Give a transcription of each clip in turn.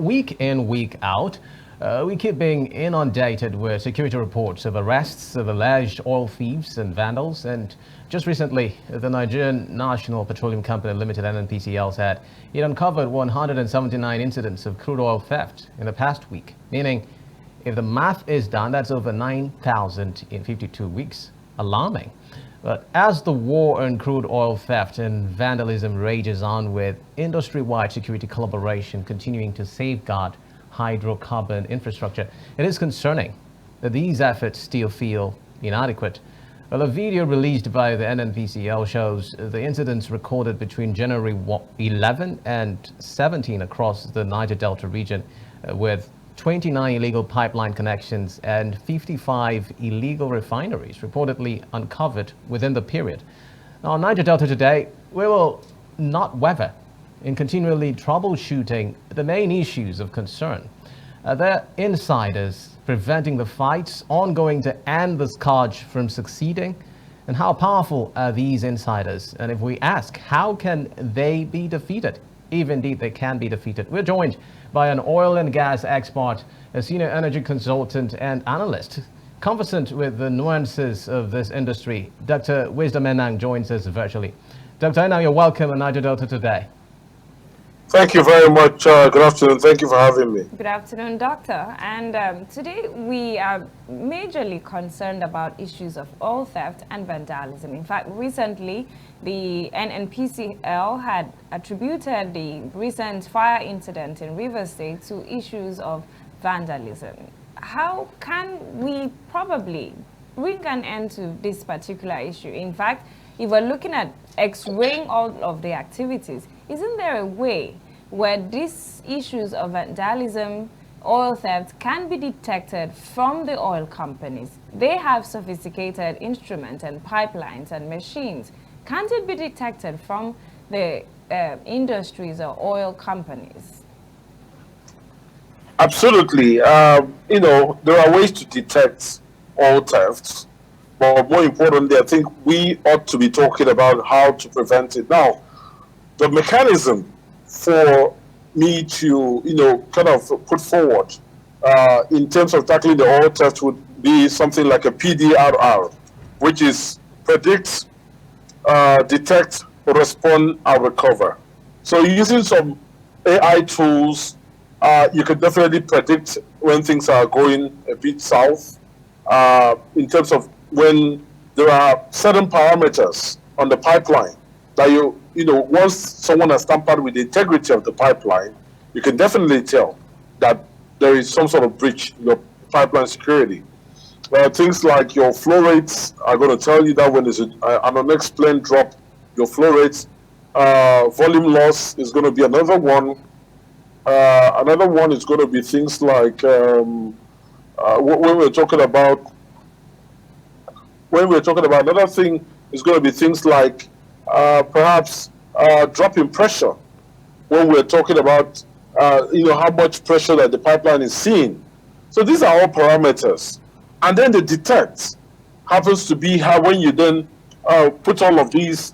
Week in, week out, we keep being inundated with security reports of arrests of alleged oil thieves and vandals. And just recently, the Nigerian National Petroleum Company Limited (NNPCL) said it uncovered 179 incidents of crude oil theft in the past week, meaning if the math is done, that's over 9,000 in 52 weeks. Alarming. But as the war on crude oil theft and vandalism rages on, with industry-wide security collaboration continuing to safeguard hydrocarbon infrastructure, it is concerning that these efforts still feel inadequate. Well, a video released by the NNPCL shows the incidents recorded between January 11 and 17 across the Niger Delta region, with 29 illegal pipeline connections and 55 illegal refineries reportedly uncovered within the period. Now, on Niger Delta Today, we will not waver in continually troubleshooting the main issues of concern. There are insiders preventing the fights ongoing to end the scourge from succeeding. And how powerful are these insiders? And if we ask, how can they be defeated? If indeed they can be defeated. We're joined by an oil and gas expert, a senior energy consultant and analyst, conversant with the nuances of this industry. Dr. Wisdom Enang joins us virtually. Dr. Enang, you're welcome on Niger Delta Today. Thank you very much. Good afternoon. Thank you for having me. Good afternoon, Doctor. And today we are majorly concerned about issues of oil theft and vandalism. In fact, recently, the NNPCL had attributed the recent fire incident in Rivers State to issues of vandalism. How can we probably bring an end to this particular issue? In fact, if we're looking at x-raying all of the activities, isn't there a way where these issues of vandalism, oil theft can be detected from the oil companies? They have sophisticated instruments and pipelines and machines. Can't it be detected from the industries or oil companies? Absolutely. There are ways to detect oil thefts, but more importantly, I think we ought to be talking about how to prevent it. Now, the mechanism for me to, kind of put forward in terms of tackling the oil theft would be something like a PDRR, which is predict, detect, respond, and recover. So using some AI tools, you can definitely predict when things are going a bit south in terms of when there are certain parameters on the pipeline that once someone has tampered with the integrity of the pipeline, you can definitely tell that there is some sort of breach in your pipeline security. Things like your flow rates are going to tell you that when there's an unexplained drop, your flow rates, volume loss is going to be another one. Another one is going to be things like when we're talking about another thing is going to be things like perhaps drop in pressure when we're talking about how much pressure that the pipeline is seeing. So these are all parameters. And then the detect happens to be how when you then put all of these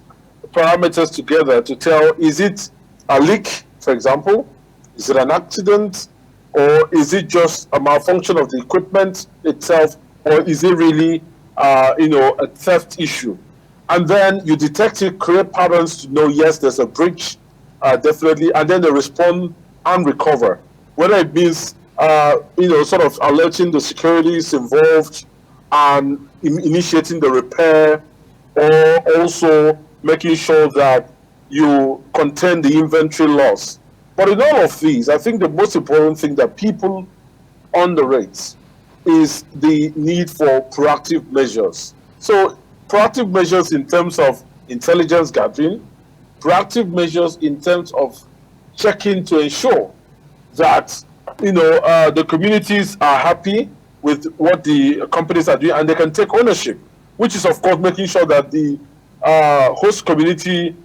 parameters together to tell, is it a leak, for example? Is it an accident? Or is it just a malfunction of the equipment itself? Or is it really, a theft issue? And then you detect it, create patterns to know, yes, there's a breach, definitely. And then they respond and recover. Whether it means sort of alerting the securities involved and initiating the repair, or also making sure that you contain the inventory loss. But in all of these, I think the most important thing that people underrate is the need for proactive measures. So proactive measures in terms of intelligence gathering, proactive measures in terms of checking to ensure that the communities are happy with what the companies are doing and they can take ownership, which is of course making sure that the host community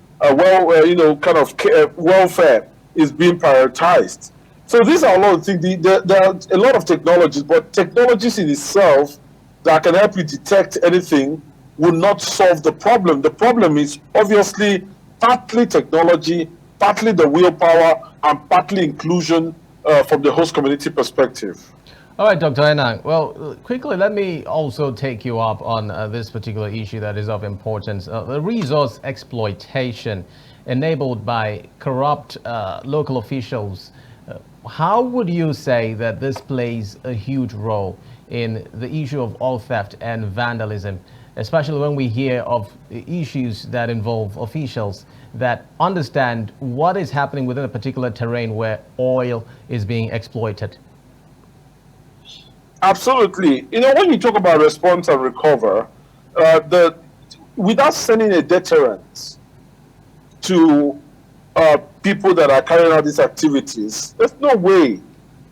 welfare is being prioritized. So these are a lot of things. There are a lot of technologies, but technologies in itself that can help you detect anything will not solve the problem. The problem is obviously partly technology, partly the willpower, and partly inclusion from the host community perspective. All right, Dr. Enang. Well, quickly, let me also take you up on this particular issue that is of importance. The resource exploitation enabled by corrupt local officials. How would you say that this plays a huge role in the issue of oil theft and vandalism, especially when we hear of issues that involve officials that understand what is happening within a particular terrain where oil is being exploited? Absolutely. You know, when you talk about response and recover, without sending a deterrent to people that are carrying out these activities, there's no way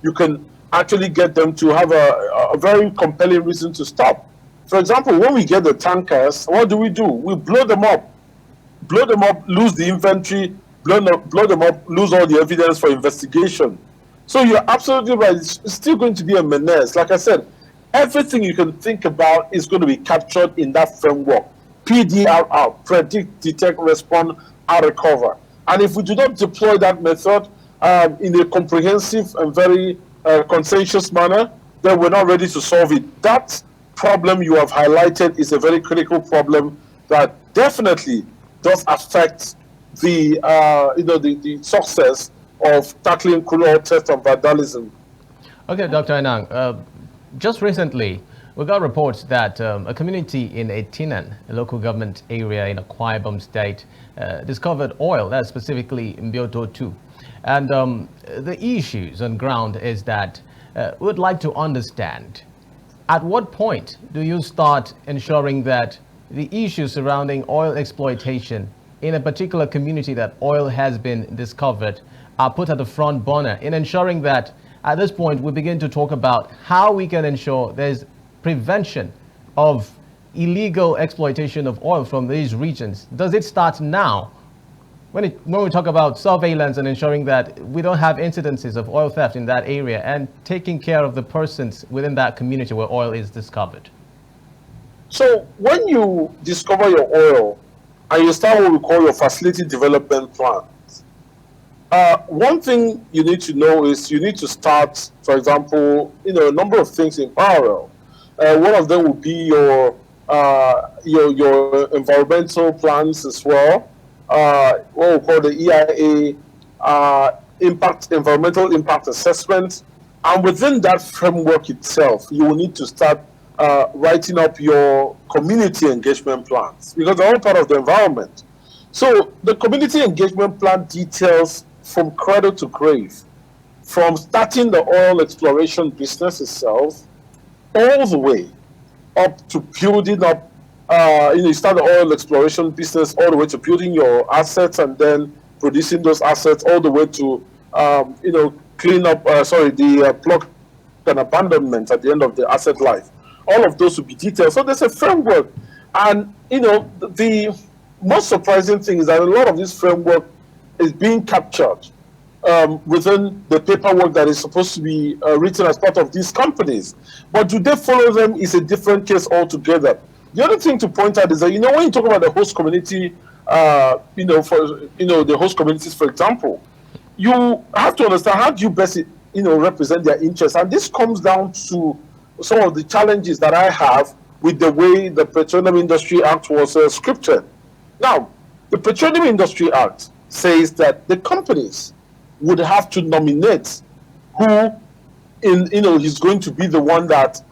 you can actually get them to have a very compelling reason to stop. For example, when we get the tankers, what do? We blow them up, lose the inventory, blow them up, lose all the evidence for investigation. So you're absolutely right. It's still going to be a menace. Like I said, everything you can think about is going to be captured in that framework. PDRR, predict, detect, respond, and recover. And if we do not deploy that method in a comprehensive and very conscientious manner, then we're not ready to solve it. That problem you have highlighted is a very critical problem that definitely does affect the the success of tackling crude oil theft and vandalism. Okay, Dr. Enang, just recently we got reports that a community in Enang, a local government area in Akwa Ibom State, discovered oil, that's specifically in Bioto 2. And the issues on ground is that we would like to understand, at what point do you start ensuring that the issues surrounding oil exploitation in a particular community that oil has been discovered are put at the front burner, in ensuring that at this point we begin to talk about how we can ensure there's prevention of illegal exploitation of oil from these regions? Does it start now? When we talk about surveillance and ensuring that we don't have incidences of oil theft in that area and taking care of the persons within that community where oil is discovered? So when you discover your oil and you start what we call your facility development plan, one thing you need to know is you need to start, for example, a number of things in parallel. One of them would be your environmental plans as well. What we call the EIA, environmental impact assessment, and within that framework itself, you will need to start writing up your community engagement plans, because they're all part of the environment. So the community engagement plan details from cradle to grave, from starting the oil exploration business itself, all the way up to building up, you start the oil exploration business all the way to building your assets and then producing those assets all the way to, clean up, the plug and abandonment at the end of the asset life. All of those will be detailed. So there's a framework. And, the most surprising thing is that a lot of this framework is being captured within the paperwork that is supposed to be written as part of these companies. But do they follow them is a different case altogether. The other thing to point out is that, when you talk about the host community, the host communities, for example, you have to understand how do you best, represent their interests. And this comes down to some of the challenges that I have with the way the Petroleum Industry Act was scripted. Now, the Petroleum Industry Act says that the companies would have to nominate who is going to be the one that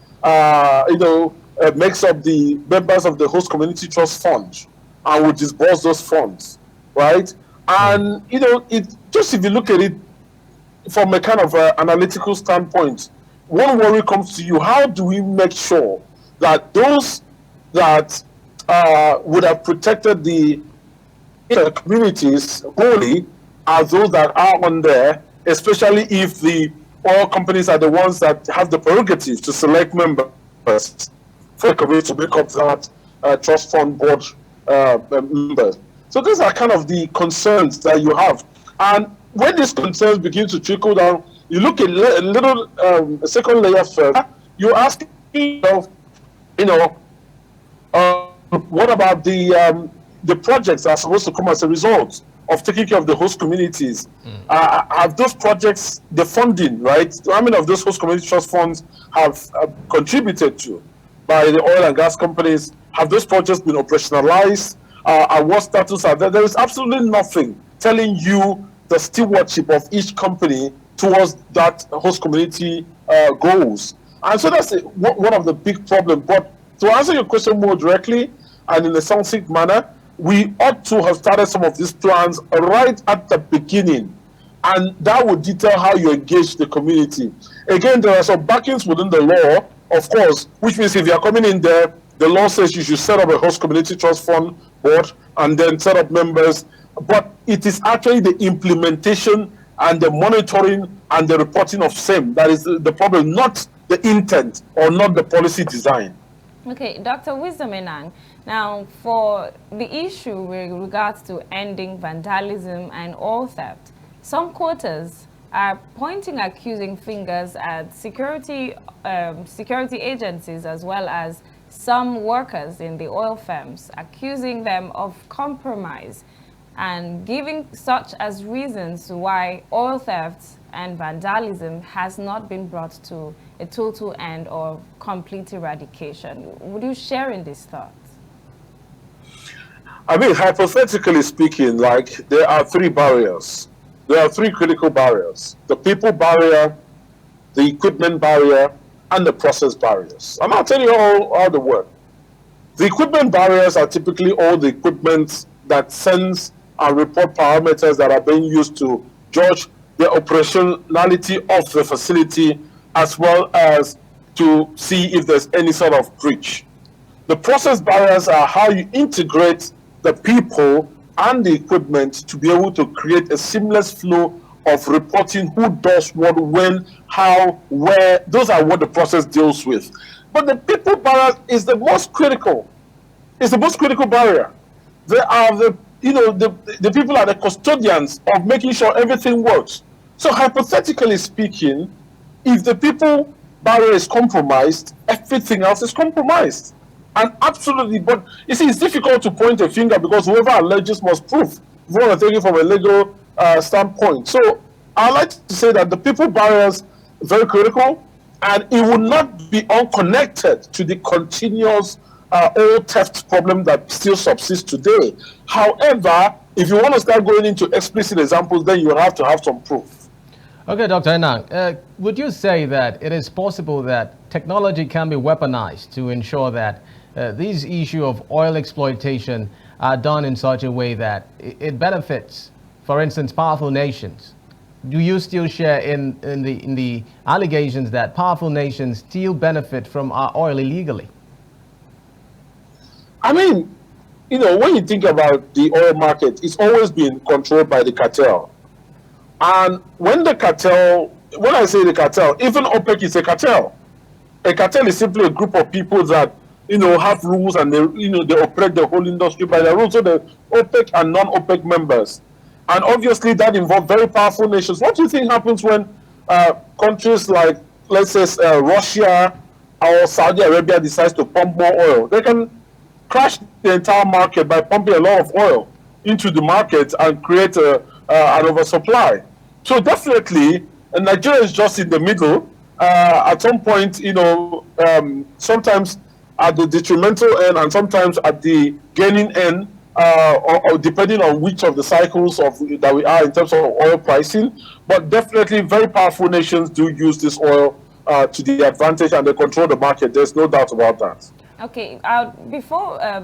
makes up the members of the host community trust fund and would disburse those funds, right? And it just, if you look at it from a kind of analytical standpoint, one worry comes to you: how do we make sure that those that would have protected the communities wholly are those that are on there, especially if the oil companies are the ones that have the prerogative to select members for a community to make up that trust fund board members. So these are kind of the concerns that you have. And when these concerns begin to trickle down, you look at a second layer further, you ask yourself, what about the the projects that are supposed to come as a result of taking care of the host communities. Have those projects, the funding, right? How many of those host community trust funds have contributed to by the oil and gas companies? Have those projects been operationalized? At what status are there? There is absolutely nothing telling you the stewardship of each company towards that host community goals. And so that's one of the big problems. But to answer your question more directly and in a succinct manner, we ought to have started some of these plans right at the beginning. And that would detail how you engage the community. Again, there are some backings within the law, of course, which means if you are coming in there, the law says you should set up a host community trust fund board and then set up members. But it is actually the implementation and the monitoring and the reporting of same that is the problem, not the intent or not the policy design. Okay, Dr. Wisdom Enang, now for the issue with regards to ending vandalism and oil theft, some quarters are pointing accusing fingers at security agencies as well as some workers in the oil firms, accusing them of compromise and giving such as reasons why oil theft and vandalism has not been brought to a total end or complete eradication. Would you share in these thoughts? I mean, hypothetically speaking, like, there are three barriers. There are three critical barriers: the people barrier, the equipment barrier, and the process barriers. And I'll tell you how they work. The equipment barriers are typically all the equipment that sends and report parameters that are being used to judge the operationality of the facility, as well as to see if there's any sort of breach. The process barriers are how you integrate the people and the equipment to be able to create a seamless flow of reporting who does what, when, how, where. Those are what the process deals with. But the people barrier is the most critical. It's the most critical barrier. They are the people are the custodians of making sure everything works. So hypothetically speaking, if the people barrier is compromised, everything else is compromised. And absolutely, but you see, it's difficult to point a finger because whoever alleges must prove. If you want to take it from a legal standpoint. So I like to say that the people barriers are very critical, and it will not be unconnected to the continuous oil theft problem that still subsists today. However, if you want to start going into explicit examples, then you will have to have some proof. Okay, Dr. Enang, would you say that it is possible that technology can be weaponized to ensure that these issues of oil exploitation are done in such a way that it benefits, for instance, powerful nations? Do you still share in the allegations that powerful nations still benefit from our oil illegally? I mean, when you think about the oil market, it's always been controlled by the cartel. And when the cartel, when I say the cartel, even OPEC is a cartel. A cartel is simply a group of people that, have rules, and they operate the whole industry by their rules. So the OPEC and non-OPEC members. And obviously that involves very powerful nations. What do you think happens when countries like, let's say, Russia or Saudi Arabia decides to pump more oil? They can crash the entire market by pumping a lot of oil into the market and create an oversupply. So definitely, Nigeria is just in the middle. At some point, sometimes at the detrimental end and sometimes at the gaining end, or depending on which of the cycles that we are in terms of oil pricing. But definitely very powerful nations do use this oil to the advantage, and they control the market. There's no doubt about that. Okay,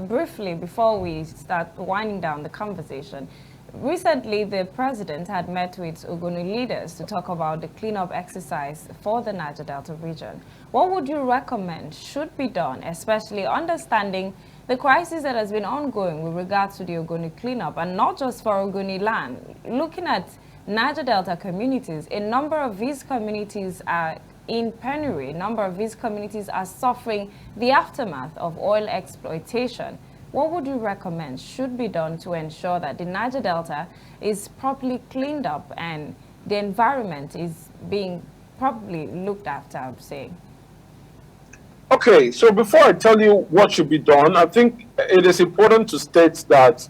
briefly, before we start winding down the conversation, recently the president had met with Ogoni leaders to talk about the cleanup exercise for the Niger Delta region. What would you recommend should be done, especially understanding the crisis that has been ongoing with regards to the Ogoni cleanup, and not just for Ogoni land? Looking at Niger Delta communities, a number of these communities are in penury. A number of these communities are suffering the aftermath of oil exploitation. What would you recommend should be done to ensure that the Niger Delta is properly cleaned up and the environment is being properly looked after, I would say? Okay, so before I tell you what should be done, I think it is important to state that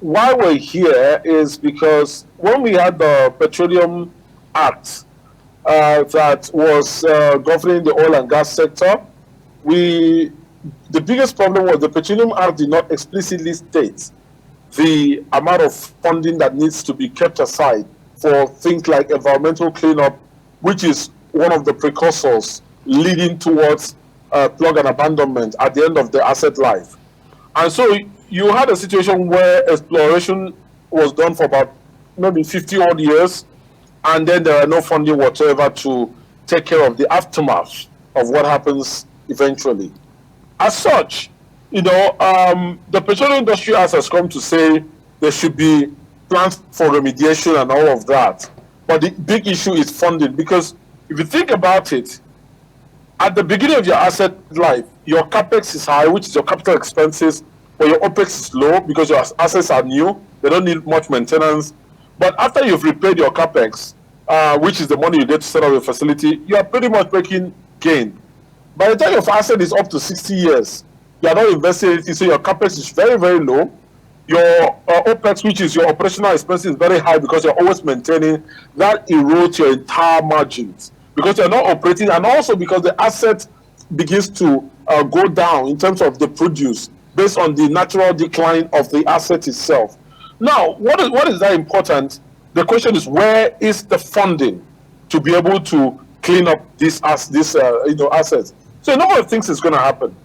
why we're here is because when we had the Petroleum Act that was governing the oil and gas sector, the biggest problem was the Petroleum Act did not explicitly state the amount of funding that needs to be kept aside for things like environmental cleanup, which is one of the precursors leading towards plug and abandonment at the end of the asset life. And so you had a situation where exploration was done for about maybe 50 odd years, and then there are no funding whatsoever to take care of the aftermath of what happens eventually. As such, the petroleum industry has come to say there should be plans for remediation and all of that. But the big issue is funding, because if you think about it, at the beginning of your asset life, your capex is high, which is your capital expenses, but your opex is low because your assets are new. They don't need much maintenance. But after you've repaid your capex, which is the money you get to set up your facility, you are pretty much making gain. By the time your asset is up to 60 years, you are not investing anything, so your capex is very, very low. Your opex, which is your operational expenses, is very high because you're always maintaining. That erodes your entire margins because you're not operating, and also because the asset begins to go down in terms of the produce based on the natural decline of the asset itself. Now, what is that important? The question is, where is the funding to be able to clean up these assets? So a number of things is going to happen.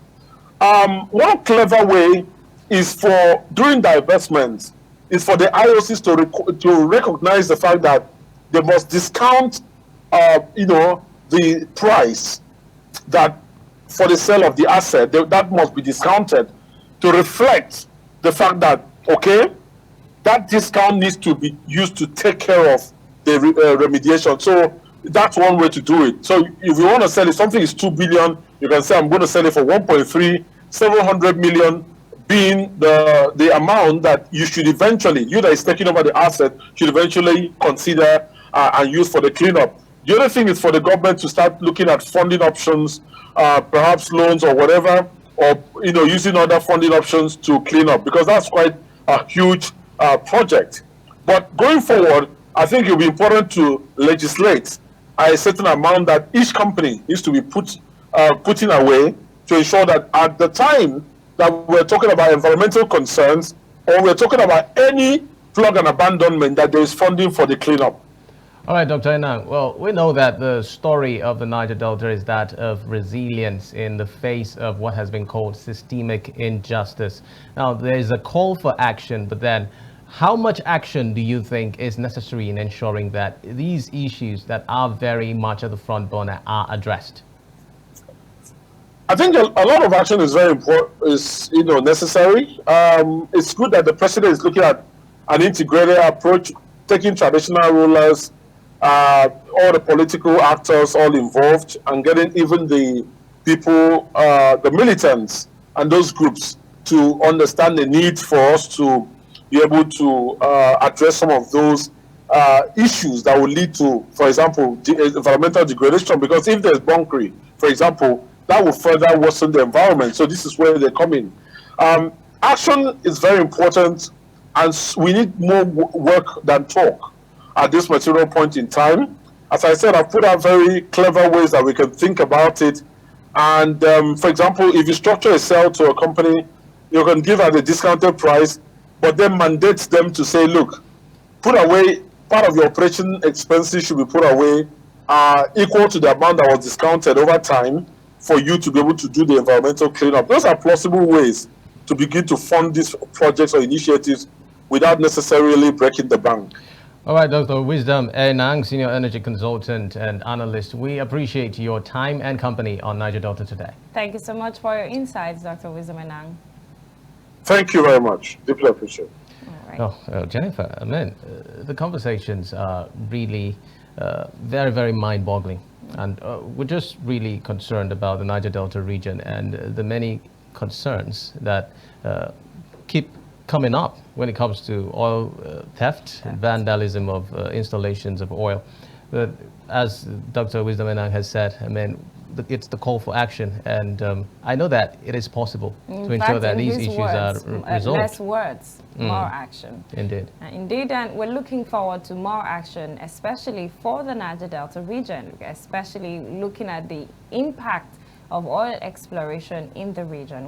One clever way is for, during divestments, is for the IOCs to recognize the fact that they must discount, the price that for the sale of the asset, that must be discounted to reflect the fact that, okay, that discount needs to be used to take care of the remediation. So that's one way to do it. So if you want to sell it, something is 2 billion, you can say, I'm going to sell it for 1.3, 700 million being the amount that you should eventually, you that is taking over the asset, should eventually consider and use for the cleanup. The other thing is for the government to start looking at funding options, perhaps loans or whatever, or using other funding options to clean up, because that's quite a huge project. But going forward, I think it will be important to legislate a certain amount that each company needs to be putting away to ensure that at the time that we're talking about environmental concerns, or we're talking about any plug and abandonment, that there is funding for the cleanup. All right, Dr. Enang. Well, we know that the story of the Niger Delta is that of resilience in the face of what has been called systemic injustice. Now, there is a call for action, but then how much action do you think is necessary in ensuring that these issues that are very much at the front burner are addressed? I think a lot of action is very important, is necessary. It's good that the president is looking at an integrated approach, taking traditional rulers, all the political actors all involved, and getting even the people, the militants and those groups to understand the need for us to be able to address some of those issues that will lead to, for example, environmental degradation. Because if there's bunkering, for example, that will further worsen the environment. So this is where they come in. Action is very important, and we need more work than talk at this material point in time. As I said, I've put out very clever ways that we can think about it. And for example, if you structure a sale to a company, you can give at a discounted price, but then mandate them to say, look, put away part of your operation expenses should be put away equal to the amount that was discounted over time for you to be able to do the environmental cleanup. Those are plausible ways to begin to fund these projects or initiatives without necessarily breaking the bank. All right, Dr. Wisdom Enang, Senior Energy Consultant and Analyst, we appreciate your time and company on Niger Delta Today. Thank you so much for your insights, Dr. Wisdom Enang. Thank you very much. Deeply appreciate it. All right. Jennifer, I mean, the conversations are really very, very mind-boggling. And we're just really concerned about the Niger Delta region and the many concerns that keep coming up when it comes to oil theft, vandalism of installations of oil. But as Dr. Wisdom Enang has said, I mean, it's the call for action, and I know that it is possible to ensure fact, that in these his issues words, are resolved. Less words, more action. Indeed. Indeed, and we're looking forward to more action, especially for the Niger Delta region, especially looking at the impact of oil exploration in the region.